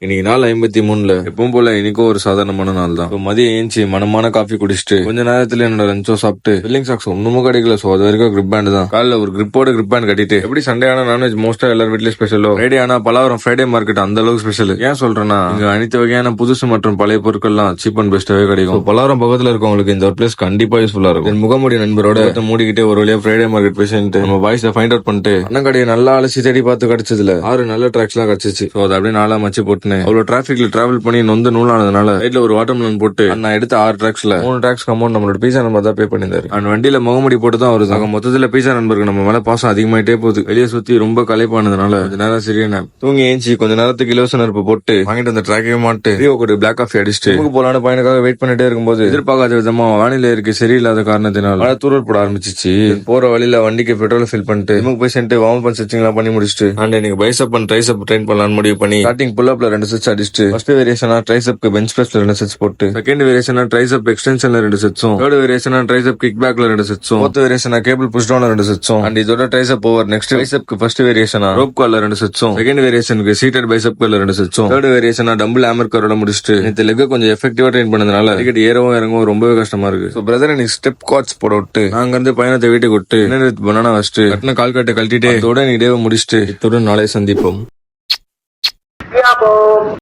இன்னைக்கு நாள் 53ல எப்பவும் போல இன்னைக்கும் ஒரு சாதாரணமான நாள் தான். மதியம் ஏஞ்சி மனமான காஃபி குடிச்சிட்டு கொஞ்ச நேரத்துல என்னோட லஞ்சம் சாப்பிட்டு ஃபில்லிங் சாக்ஸ் ஒண்ணுமும் கிடைக்கல. சோ அது வரைக்கும் கிரிப் பேண்ட் தான். காலைல ஒரு கிரிப்போட கிரிப் பேண்ட் கட்டிட்டு எப்படி சண்டே ஆனா நான்வெஜ் மோஸ்டா எல்லாரும் வீட்லயும் ஸ்பெஷலோ, ஃப்ரைடே ஆனா பலாவரம் ஃப்ரைடே மார்க்கெட் அந்த அளவுக்கு ஸ்பெஷல். ஏன் சொல்றேன்னா இங்க அனைத்து வகையான புதுசு மற்றும் பழைய பொருட்கள்லாம் சீப் அண்ட் பெஸ்டாவே கிடைக்கும். பலாவரம் பக்கத்துல இருக்கவங்களுக்கு இந்த ஒரு பிளேஸ் கண்டிப்பா யூஸ்ஃபுல்லா இருக்கும். என் முகமுடி நண்பரோட மூடிக்கிட்டே ஒரு வழியா ஃப்ரைடே மார்க்கெட் பேசிட்டு நம்ம வாய்ஸ் ஃபைண்ட் அவுட் பண்ணிட்டு அண்ணன் கடையை நல்லா அலசி தேடி பார்த்து கிடைச்சதுல 6 நல்ல ட்ராக்ஸ் எல்லாம் கிடைச்சிச்சு. சோ அதை அப்படியே நாளா மச்சு போட்டுனேன். அவ்வளவு டிராபிக்ல டிராவல் பண்ணி நொந்து நூலானதுனால சைட்ல ஒரு வாட்டர்மெலன் போட்டு நான் எடுத்த 6 ட்ராக்ஸ்ல 3 ட்ராக்ஸ் அமௌண்ட் நம்மளோட பீஸா நம்பர் தான் பே பண்ணிருந்தாரு. அந்த வண்டியில முகமுடி போட்டு தான் வருது. மொத்தத்துல பீஸா நண்பருக்கு நம்ம மேல பாசம் அதிகமாயிட்டே போகுது. வெளியே சுத்தி ரொம்ப களைப்பானதுனால கொஞ்ச நேரம் சரியான தூங்கி ஏஞ்சி கொஞ்ச நேரத்துக்கு இலவச நெருப்பு போட்டு வாங்கிட்டு அந்த ட்ராக்கே மாட்டு ஒரு பிளாக் காஃபி அடிச்சுட்டு போலான பையனுக்காக வெயிட் பண்ணிட்டே இருக்கும்போது எதிர்பார்க்காத விதமா வானிலை இருக்கு சரியில்லாத காரணத்தினால் மழை தூரல் போட ஆரம்பிச்சிச்சு. போற வழியில வண்டிக்கு பெட்ரோல் ஃபில் பண்ணிட்டு போய் சென்று வார்ம் அப் ஸ்ட்ரெச்சிங் பண்ணி முடிச்சுட்டு அண்ட் எனக்கு பைசப் அண்ட் ட்ரைசப் ட்ரெயின் பண்ணலாம்னு முடிவு பண்ணி ஸ்டார்டிங் புல் அப்ல 2 செட்ஸ் அடிச்சுட்டு ஃபர்ஸ்ட் வேரியேஷனா ட்ரைசப்க்கு பெஞ்ச் பிரஸ்ல 2 செட்ஸ் போட்டு செகண்ட் வேரியேஷனா ட்ரைசப் எக்ஸ்டென்ஷன்ல 2 செட்ஸும் தேர்ட் வேரியேஷனா ட்ரைசப் கிக் பேக்ல 2 செட்ஸும் ஃபோர்த் வேரியேஷனா கேபிள் புஷ் டவுன்ல 2 செட்ஸும் அண்ட் இதோட ட்ரைசப் ஓவர் நெக்ஸ்ட் ட்ரைசப்க்கு ஃபர்ஸ்ட் வேரியேஷனா ரோப் கால்ல 2 செட்ஸும் செகண்ட் வேரியேஷனுக்கு சீட்டட் பைசப் கால்ல 2 செட்ஸும் தேர்ட் வேரியேஷனா டம்பிள் ஹேமர் கரோட முடிச்சுட்டு இந்த லெக் கொஞ்சம் எஃபெக்டிவா ட்ரெயின் பண்ணதுனால டிக்கெட் ஏறவும் இறங்கவும் ரொம்பவே கஷ்டமா இருக்கு. சோ பிரதர் எனக்கு ஸ்டெப் காட்ஸ் போட விட்டு நாங்க இருந்து பயணத்தை வீட்டுக்கு விட்டு பனானா வச்சுட்டு கட்டின கால் கட்டை கழட்டிட்டு இதோட இன்னைக்கு டேவை முடிச்சுட்டு இத்துடன் நாளை சந்திப்போம்.